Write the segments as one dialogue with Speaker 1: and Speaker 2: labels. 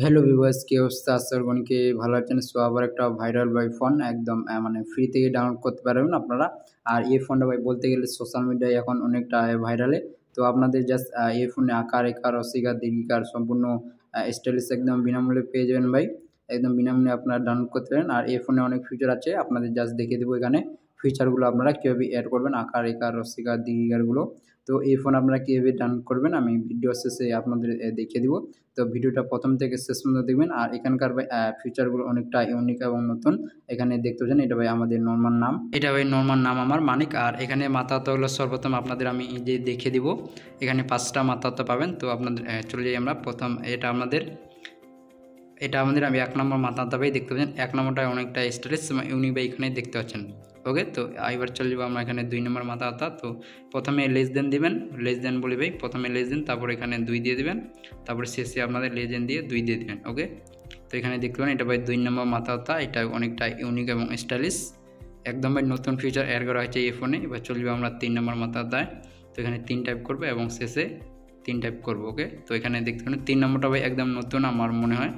Speaker 1: Hello viewers, কি অবস্থা? আশা করি কি ভালো আছেন। সো আবার একটা ভাইরাল ভাই ফোন একদম মানে ফ্রি থেকে ডাউনলোড করতে পারবেন আপনারা। আর এই ফোনটা ভাই বলতে গেলে সোশ্যাল মিডিয়ায় এখন অনেকটা ভাইরালে। তো আপনাদের জাস্ট এই ফোনে আকার, একার, রসিকার, দীর্ঘিকার সম্পূর্ণ স্টাইলিশ একদম বিনামূল্যে পেয়ে যাবেন ভাই। একদম বিনামূল্যে আপনারা ডাউনলোড করতে পারেন। আর এই ফোনে অনেক ফিচার আছে, আপনাদের জাস্ট দেখিয়ে দেবো এখানে ফিচারগুলো আপনারা কীভাবে অ্যাড করবেন, আকার, একার, রসিকার, দীর্ঘিকারগুলো। তো এই ফোন আপনারা কীভাবে ডাউনলোড করবেন আমি ভিডিও শেষে আপনাদের দেখিয়ে দিব। তো ভিডিওটা প্রথম থেকে শেষ পর্যন্ত দেখবেন। আর এখানকার ফিচারগুলো অনেকটা ইউনিক এবং নতুন। এখানে দেখতে পাচ্ছেন এটা ভাই আমাদের নর্মাল নাম, এটা ভাই নর্মাল নাম আমার মানিক। আর এখানে মাথাতগুলো সর্বপ্রথম আপনাদের আমি যে দেখিয়ে দিব। এখানে 5টা মাথাতো পাবেন। তো আপনাদের চলে যাই আমরা প্রথম, এটা আমাদের আমি 1 নম্বর মাথাতো ভাই দেখতে পাচ্ছেন। 1 নম্বরটা অনেকটা স্টাইলিশ ইউনিক ভাই এখানে দেখতে পাচ্ছেন। ওকে, তো এবার চলে যাবো আমরা এখানে 2 নম্বর মাথাতো। তো প্রথমে লেস দেন দিবেন, লেস দেন বলি ভাই, প্রথমে লেস দেন, তারপর এখানে 2 দিয়ে দিবেন, তারপর শেষে আপনাদের লেস দেন দিয়ে 2 দিয়ে দিবেন। ওকে, তো এখানে দেখতে পাবেন এটা ভাই 2 নম্বর মাথাতো। এটা অনেকটা ইউনিক এবং স্টাইলিশ, একদম ভাই নতুন ফিচার অ্যাড করা হয়েছে এই ফোনে। এবার চলে যাবো আমরা 3 নম্বর মাথাতোয়। তো এখানে 3 টাইপ করবো এবং শেষে 3 টাইপ করবো। ওকে, তো এখানে দেখতে পাবেন 3 নম্বরটা ভাই একদম নতুন আমার মনে হয়,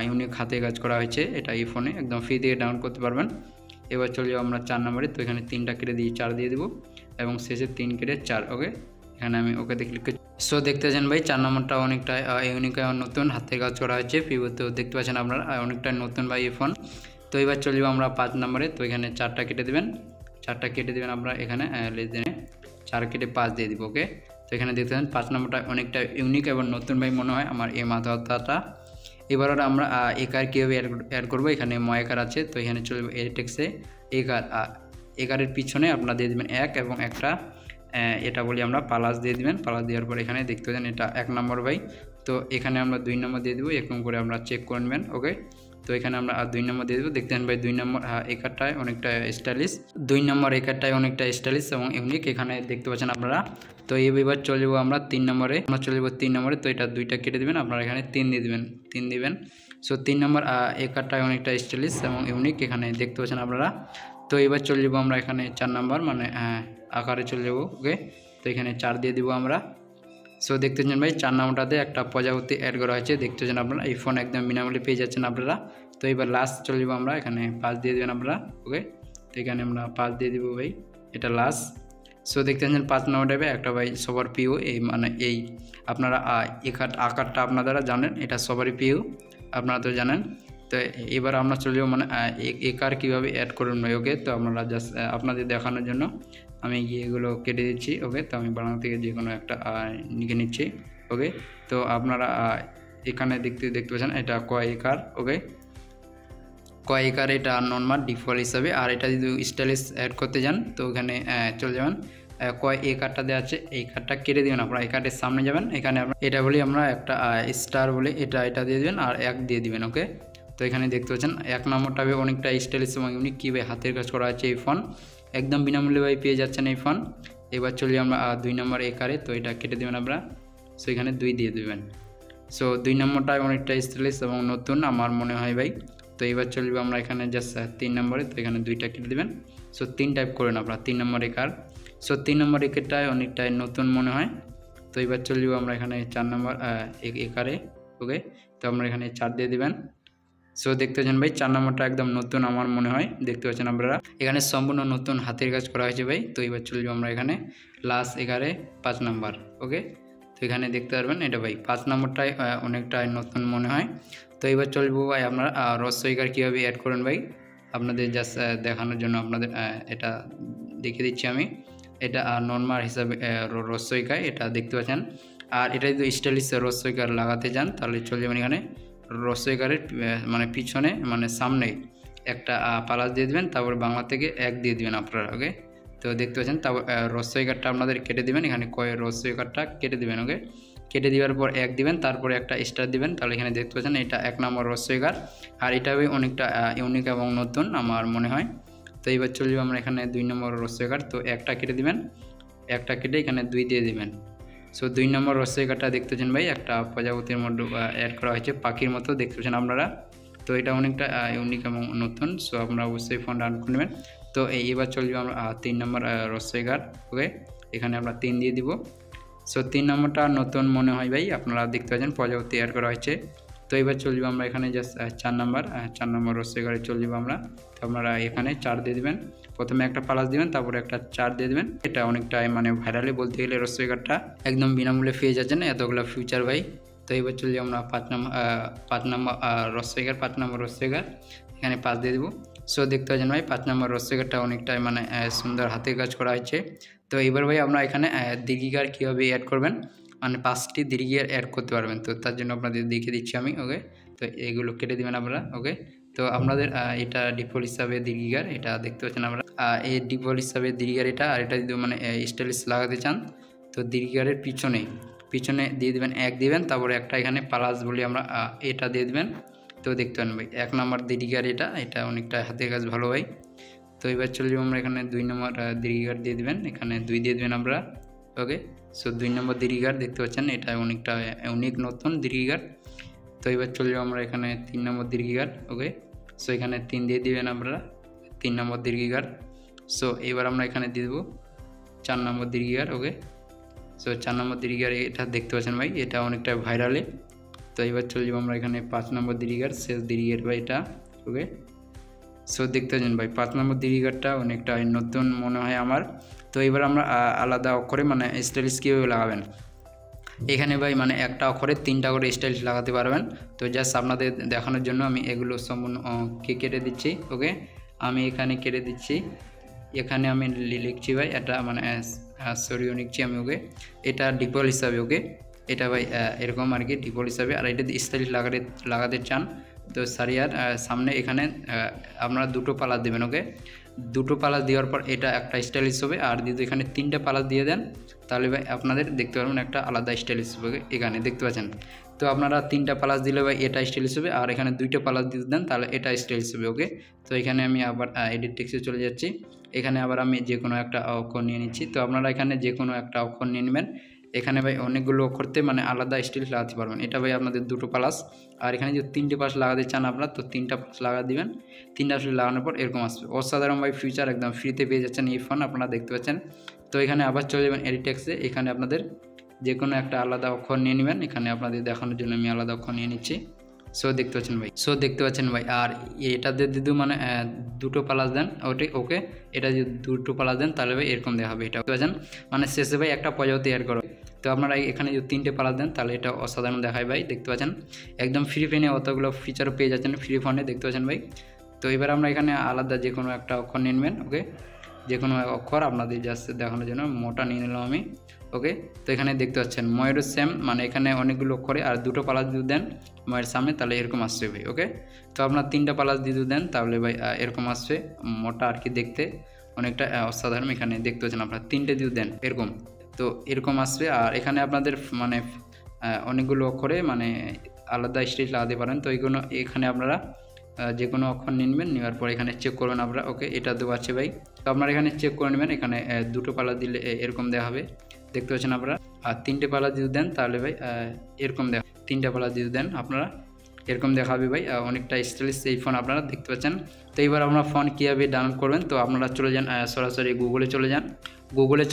Speaker 1: ইউনিক হাতে কাজ করা হয়েছে এটা এই ফোনে, একদম ফ্রি দিয়ে ডাউনলোড করতে পারবেন। এবার চলে যাবো আমরা 4 নম্বরে। তো এখানে 3টা কেটে দিয়ে 4 দিয়ে দেবো এবং শেষে 3 কেটে 4। ওকে, এখানে আমি ওকেতে ক্লিক করছি। সো দেখতে পাচ্ছেন ভাই 4 নম্বরটা অনেকটা ইউনিক এবং নতুন হাতে কাজ করা হয়েছে। তো দেখতে পাচ্ছেন আপনারা অনেকটা নতুন ভাই এই ফোন। তো এবার চলে যাবো আমরা 5 নম্বরে। তো এখানে 4টা কেটে দেবেন, 4টা কেটে দেবেন আমরা এখানে লেস দেনে 4 কেটে 5 দিয়ে দিব। ওকে, তো এখানে দেখতে পাচ্ছেন 5 নম্বরটা অনেকটা ইউনিক এবং নতুন ভাই মনে হয় আমার এই মাথাটা। এবার আমরা একার কীভাবে অ্যাড করবো, এখানে ময়াকার আছে। তো এখানে চলবে এটেক্সে একারের পিছনে আপনারা দিয়ে দেবেন 1 এবং একটা এটা বলি আমরা পালাস দিয়ে দিবেন। পালাস দেওয়ার পর এখানে দেখতে পাচ্ছেন এটা 1 নম্বর ভাই। তো এখানে আমরা 2 নম্বর দিয়ে দেবো, এরকম করে আমরা চেক করে নেবেন। ওকে, তো এখানে আমরা 2 নম্বর দিয়ে দেবো। দেখতে পান ভাই 2 নম্বর একারটায় অনেকটা স্টাইলিশ, 2 নম্বর একারটায় অনেকটা স্টাইলিশ এবং ইউনিক এখানে দেখতে পাচ্ছেন আপনারা। তো এবার চলে যাবো আমরা 3 নম্বরে। আমরা চলে যাবো 3 নম্বরে। তো এটা 2টা কেটে দেবেন, আপনারা এখানে 3 দিয়ে দেবেন, 3 দিবেন। সো 3 নম্বর একারটায় অনেকটা স্টাইলিশ এবং ইউনিক এখানে দেখতে পাচ্ছেন আপনারা। তো এবার চলে যাবো আমরা এখানে 4 নম্বর মানে আকারে চলে যাবো। ওকে, তো এখানে 4 দিয়ে দিব আমরা। সো দেখতে পাচ্ছেন ভাই 4 নম্বরটাতে একটা প্রজাপতি অ্যাড করা হয়েছে, দেখতে পাচ্ছেন আপনারা। এই ফোন একদম বিনামূল্যে পেয়ে যাচ্ছেন আপনারা। তো এবার লাস্ট চলে যাবো আমরা, এখানে 5 দিয়ে দেবেন আপনারা। ওকে, তো এখানে আমরা 5 দিয়ে দিব ভাই, এটা লাস্ট। সো দেখতে পাচ্ছেন 5 নম্বরটা একটা ভাই সবার প্রিয়, এই মানে এই আপনারা আকারটা আপনারা জানেন, এটা সবারই প্রিয়, আপনারা তো জানেন। তো এবার আমরা চলে যাবো মানে একার কীভাবে অ্যাড করুন ভাই। ওকে, তো আপনারা জাস্ট আপনাদের দেখানোর জন্য আমি এগুলো কেটে দিচ্ছি। ওকে, তো আমি বানানো থেকে যে কোনো একটা লিখে নিচ্ছি। ওকে, তো আপনারা এখানে দেখতে পাচ্ছেন এটা কয় একার। ওকে, কয় একার এটা নর্মাল ডিফল্ট হিসাবে। আর এটা যদি স্টাইলিশ অ্যাড করতে যান তো ওখানে চলে যাবেন, কয় এই কার্ডটা দেওয়া আছে এই কার্ডটা কেটে দেবেন, আপনারা এই কার্ডের সামনে যাবেন, এখানে এটা বলি আমরা একটা স্টার বলে এটা দিয়ে দেবেন আর 1 দিয়ে দিবেন। ওকে, তো এখানে দেখতে পাচ্ছেন 1 নম্বরটা অনেকটা স্টাইলিশ এবং ইউনিক কীভাবে হাতের কাজ করা আছে এই ফোন, একদম বিনামূল্যে ভাই পেয়ে যাচ্ছেন এই ফোন। এবার চলি আমরা 2 নম্বর একারে। তো এটা কেটে দেবেন আপনারা, সো এখানে 2 দিয়ে দেবেন। সো 2 নম্বরটা অনেকটা স্টাইলিশ এবং নতুন আমার মনে হয় ভাই। তো এবার চলবে আমরা এখানে জাস্ট 3 নম্বরে। তো এখানে 2টা কেটে দেবেন। সো 3 টাইপ করেন আপনারা 3 নম্বর একার। সো 3 নম্বর একারটায় অনেকটাই নতুন মনে হয়। তো এবার চলে যাবো আমরা এখানে 4 নম্বর একারে। ওকে, তো আমরা এখানে 4 দিয়ে দেবেন। সো দেখতে পাচ্ছেন ভাই 4 নম্বরটা একদম নতুন আমার মনে হয়, দেখতে পাচ্ছেন আপনারা এখানে সম্পূর্ণ নতুন হাতের কাজ করা হয়েছে ভাই। তো এবার চলে যাবো আমরা এখানে লাস্ট একারে 5 নম্বর। ওকে, তো এখানে দেখতে পারবেন এটা ভাই 5 নম্বরটাই অনেকটাই নতুন মনে হয়। তো এবার চলবো ভাই আপনারা রস্বইকার কীভাবে অ্যাড করেন ভাই, আপনাদের জাস্ট দেখানোর জন্য আপনাদের এটা দেখিয়ে দিচ্ছি আমি। এটা নর্মাল হিসাবে রস্বইকার এটা দেখতে পাচ্ছেন। আর এটা যদি স্টাইলিশ রস্বইকার লাগাতে যান তাহলে চলে যাবেন এখানে রস্বইকারের মানে পিছনে মানে সামনে একটা পালাস দিয়ে দেবেন, তারপর বাংলা থেকে 1 দিয়ে দেবেন আপনারা। ওকে, তো দেখতে পাচ্ছেন তারপর রস্বইকারটা আপনাদের কেটে দেবেন, এখানে রস্বইকারটা কেটে দেবেন। ওকে, কেটে দেওয়ার পর 1 দিবেন, তারপরে একটা স্টার দিবেন, তাহলে এখানে দেখতে পাচ্ছেন এটা 1 নম্বর রস্বইকার। আর এটা অনেকটা ইউনিক এবং নতুন আমার মনে হয়। তো এবার চলে যাবো আমরা এখানে 2 নম্বর রস্বইকার। তো একটা কেটে দিবেন, একটা কেটে এখানে 2 দিয়ে দিবেন। সো 2 নম্বর রস্বইকারটা দেখতে পাচ্ছেন ভাই একটা প্রজাপতির মধ্যে অ্যাড করা হয়েছে, পাখির মতো দেখতে পাচ্ছেন আপনারা। তো এটা অনেকটা ইউনিক এবং নতুন। সো আপনারা অবশ্যই ফোন ডাউনলোড করে নেবেন। তো এবার চলে যাবো আমরা 3 নম্বর রস্বইকার। ওকে, এখানে আমরা 3 দিয়ে দিব। সো 3 নম্বরটা নতুন মনে হয় ভাই, আপনারা দেখতে পাচ্ছেন প্রজাপতি অ্যাড করা হয়েছে। তো এবার চলে যাবো আমরা এখানে জাস্ট 4 নাম্বার রস্যই ঘরে চলে যাবো আমরা। তো আপনারা এখানে 4 দিয়ে দেবেন, প্রথমে একটা প্লাস দিবেন, তারপরে একটা 4 দিয়ে দেবেন। এটা অনেকটাই মানে ভাইরালি বলতে গেলে রস্যই ঘরটা একদম বিনামূল্যে পেয়ে যাচ্ছেন, এতগুলো ফিউচার ভাই। তো এবার চলে যাবো আমরা 5 নাম্বার রস্যই ঘর, 5 নম্বর রস্যই ঘর, এখানে 5 দিয়ে দেবো। সো দেখতে পাচ্ছেন ভাই 5 নম্বর রস্যই ঘরটা অনেকটাই মানে সুন্দর হাতের কাজ করা হয়েছে। তো এবার ভাই আমরা এখানে দীর্ঘিকার কীভাবে অ্যাড করবেন, মানে 5টি দীর্ঘিকার অ্যাড করতে পারবেন। তো তার জন্য আপনাদের দেখিয়ে দিচ্ছি আমি। ওকে, তো এগুলো কেটে দেবেন আপনারা। ওকে, তো আপনাদের এটা ডিফল্ট হিসাবে দীর্ঘিকার, এটা দেখতে পাচ্ছেন আমরা এই ডিফল্ট হিসাবে দীর্ঘিকার এটা। আর এটা যদি মানে স্টাইলিশ লাগাতে চান তো দীর্ঘিকারের পিছনে দিয়ে দেবেন 1 দিবেন, তারপরে একটা এখানে প্লাস বলি আমরা এটা দিয়ে দেবেন। তো দেখতে পারেন ভাই 1 নম্বর দীর্ঘিকার এটা অনেকটা হাতের কাজ ভালো ভাই। তো এবার চলে যাবো আমরা এখানে 2 নম্বর দীর্ঘিকার দিয়ে দেবেন, এখানে 2 দিয়ে দেবেন আমরা। ওকে, সো 2 নম্বর দীর্ঘিকার দেখতে পাচ্ছেন, এটা অনেকটা ইউনিক নতুন দীর্ঘিকার। তো এবার চলে যাবো আমরা এখানে 3 নম্বর দীর্ঘিকার। ওকে, সো এখানে 3 দিয়ে দিবেন আপনারা, 3 নম্বর দীর্ঘিকার। সো এবার আমরা এখানে দিয়ে দেবো 4 নম্বর দীর্ঘিকার। ওকে, সো 4 নম্বর দীর্ঘিকার এটা দেখতে পাচ্ছেন ভাই, এটা অনেকটা ভাইরালে। তো এবার চলে যাবো আমরা এখানে 5 নম্বর দীর্ঘিকার, শেষ দীর্ঘিকার ভাই এটা। ওকে, সো দেখতে পাচ্ছেন ভাই 5 নম্বর দীর্ঘিকারটা অনেকটা নতুন মনে হয় আমার। তো এবার আমরা আলাদা অক্ষরে মানে স্টাইলিশ কীভাবে লাগাবেন, এখানে ভাই মানে একটা অক্ষরে 3টা করে স্টাইলিশ লাগাতে পারবেন। তো জাস্ট আপনাদের দেখানোর জন্য আমি এগুলো সম্পূর্ণ কেটে দিচ্ছি। ওকে, আমি এখানে কেটে দিচ্ছি, এখানে আমি লিখছি ভাই এটা মানে সরিও লিখছি আমি। ওকে, এটা ডিফল্ট হিসাবে। ওকে, এটা ভাই এরকম আর কি ডিফল্ট হিসাবে। আর এটা স্টাইলিশ লাগাতে চান তো সারিয়ার সামনে এখানে আপনারা 2টো পালাস দেবেন। ওকে, 2টো পালাস দেওয়ার পর এটা একটা স্টাইলিশ হবে। আর যদি এখানে 3টে পালাস দিয়ে দেন তাহলে ভাই আপনাদের দেখতে পারবেন একটা আলাদা স্টাইলিশ হবে, এখানে দেখতে পাচ্ছেন। তো আপনারা 3টা পালাস দিলে ভাই এটা স্টাইলিশ হবে, আর এখানে 2টা পালাস দিয়ে দেন তাহলে এটা স্টাইলিশ হবে। ওকে, তো এখানে আমি আবার এডিট টেক্সটে চলে যাচ্ছি, এখানে আবার আমি যে কোনো একটা অক্ষর নিয়ে নিচ্ছি। তো আপনারা এখানে যে কোনো একটা অক্ষর নিয়ে নেবেন, এখানে ভাই অনেকগুলো অক্ষরতে মানে আলাদা স্টাইল লাগাতে পারবেন। এটা ভাই আপনাদের 2টো প্লাস, আর এখানে যদি 3টে প্লাস লাগাতে চান আপনারা তো 3টা প্লাস লাগা দিবেন। 3টা প্লাস লাগানোর পর এরকম আসবে, অসাধারণ ভাই ফিচার, একদম ফ্রিতে পেয়ে যাচ্ছেন এই ফোন, আপনারা দেখতে পাচ্ছেন। তো এখানে আবার চলে যাবেন এডিট টেক্সটে, এখানে আপনাদের যে কোনো একটা আলাদা অক্ষর নিয়ে নেবেন, এখানে আপনাদের দেখানোর জন্য আমি আলাদা অক্ষর নিয়ে নিচ্ছি। সো দেখতে পাচ্ছেন ভাই, আর এটাতে যদি মানে 2টো প্লাস দেন ওকে, এটা যদি 2টো প্লাস দেন তাহলে ভাই এরকম দেখাবে। এটা দেখতে পাচ্ছেন মানে শেষে ভাই একটা প্রজাপতি অ্যাড করো। তো আপনারা এখানে যদি 3টে প্লাস দেন তাহলে এটা অসাধারণ দেখায় ভাই, দেখতে পাচ্ছেন একদম ফ্রি ফোনে অতগুলো ফিচারও পেয়ে যাচ্ছেন ফ্রি ফোনে, দেখতে পাচ্ছেন ভাই। তো এবার আমরা এখানে আলাদা যে কোনো একটা অক্ষর নিয়ে নেবেন। ওকে, যে কোনো অক্ষর আপনাদের জাস্ট দেখানোর জন্য মোটা নিয়ে নিলাম আমি। ওকে, তো এখানে দেখতে পাচ্ছেন ময়েরও সেম, মানে এখানে অনেকগুলো অক্ষরে আর 2টো প্লাস দিয়ে দেন ময়ের সামনে তাহলে এরকম আসছে ভাই। ওকে, তো আপনার 3টা প্লাস দিয়ে দেন তাহলে ভাই এরকম আসছে, মোটা আর কি দেখতে অনেকটা অসাধারণ। এখানে দেখতে পাচ্ছেন আপনার 3টে দিয়ে দেন এরকম, তো এরকম আসবে। আর এখানে আপনাদের মানে অনেকগুলো অক্ষরে মানে আলাদা স্টাইল লাগাতে পারেন। তো এইগুলো এখানে আপনারা যে কোনো অক্ষর নিয়ে নেবেন, নেওয়ার পর এখানে চেক করবেন আপনারা। ওকে, এটা দেওয়া আছে ভাই, তো আপনারা এখানে চেক করে নেবেন। এখানে 2টো পালা দিলে এরকম দেওয়া হবে, দেখতে পাচ্ছেন আপনারা। আর 3টে পালা যদি দেন তাহলে ভাই এরকম দেখা, 3টা পালা যদি দেন আপনারা এরকম দেখাবে ভাই, অনেকটা স্টাইলিশ এই ফোন আপনারা দেখতে পাচ্ছেন। তো এইবার আপনারা ফোন কীভাবে ডাউনলোড করবেন, তো আপনারা চলে যান সরাসরি গুগলে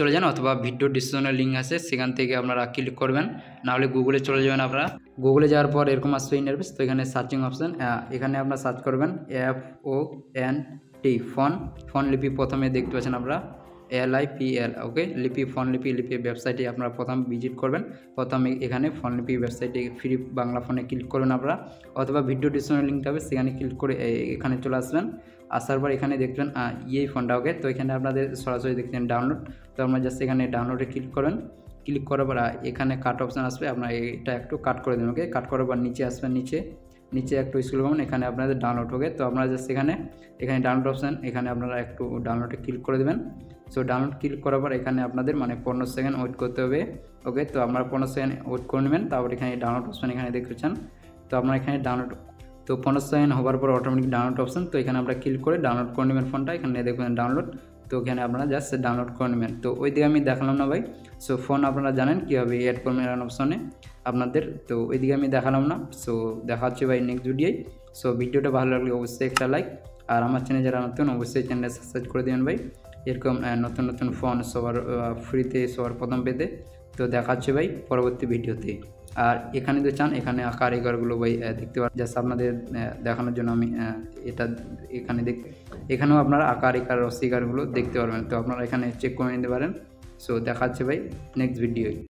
Speaker 1: চলে যান অথবা ভিডিও ডিসক্রিপশনে লিঙ্ক আছে সেখান থেকে আপনারা ক্লিক করবেন, নাহলে গুগলে চলে যাবেন। আপনারা গুগলে যাওয়ার পর এরকম আসবে ইন্টারফেস। তো এখানে সার্চিং অপশান, এখানে আপনারা সার্চ করবেন FONT ফোন লিপি, প্রথমে দেখতে পাচ্ছেন আপনারা LIPL। ওকে, ফোন লিপি ওয়েবসাইটে আপনারা প্রথম ভিজিট করবেন, প্রথমে এখানে ফোন লিপি ওয়েবসাইটে ফ্রি বাংলা ফোনে ক্লিক করবেন আপনারা, অথবা ভিডিও ডিসক্রিপশনে লিঙ্ক হবে সেখানে ক্লিক করে এখানে চলে আসবেন। আসার পর এখানে দেখবেন এই ফোনটা। ওকে, তো এখানে আপনাদের সরাসরি দেখছেন ডাউনলোড, তো আমরা জাস্ট এখানে ডাউনলোডে ক্লিক করেন, ক্লিক করার পর এখানে কাট অপশান আসবে, আপনারা এটা একটু কাট করে দেবেন। ওকে, কাট করার পর নিচে আসবেন, নিচে একটু স্ক্রল করবেন, এখানে আপনাদের ডাউনলোড হবে। তো আপনারা জাস্ট এখানে ডাউনলোড অপশান, এখানে আপনারা একটু ডাউনলোডে ক্লিক করে দেবেন। সো ডাউনলোড ক্লিক করার পর এখানে আপনাদের মানে 15 সেকেন্ড ওয়েট করতে হবে। ওকে, তো আপনারা 15 সেকেন্ড ওয়েট করে নেবেন, তারপর এখানে ডাউনলোড অপশান এখানে দেখছেন। তো আপনারা এখানে ডাউনলোড, তো 15 সেকেন্ড হওয়ার পর অটোমেটিক ডাউনলোড অপশান, তো এখানে আপনারা ক্লিক করে ডাউনলোড করে নেবেন ফোনটা, এখানে দেখবেন ডাউনলোড। তো এখানে আপনারা জাস্ট ডাউনলোড করে নেবেন। তো ওই দিকে আমি দেখালাম না ভাই, সো ফোন আপনারা জানেন কীভাবে অ্যাড করবেন অপশানে আপনাদের, তো ওইদিকে আমি দেখালাম না। সো দেখা হচ্ছে ভাই নেক্সট ভিডিওয়। সো ভিডিওটা ভালো লাগলে অবশ্যই একটা লাইক, আর আমার চ্যানেল যারা নতুন অবশ্যই চ্যানেলটা সাবস্ক্রাইব করে দেবেন ভাই, এরকম নতুন ফোন সবার ফ্রিতে সবার প্রথম পেতে। তো দেখা হচ্ছে ভাই পরবর্তী ভিডিওতে। আর এখানে যদি চান এখানে আকার এগারগুলো ভাই দেখতে পারেন, জাস্ট আপনাদের দেখানোর জন্য আমি এটা এখানে এখানেও আপনারা আকার একার রসিকারগুলো দেখতে পারবেন। তো আপনারা এখানে চেক করে নিতে পারেন। সো দেখাচ্ছে ভাই নেক্সট ভিডিওয়।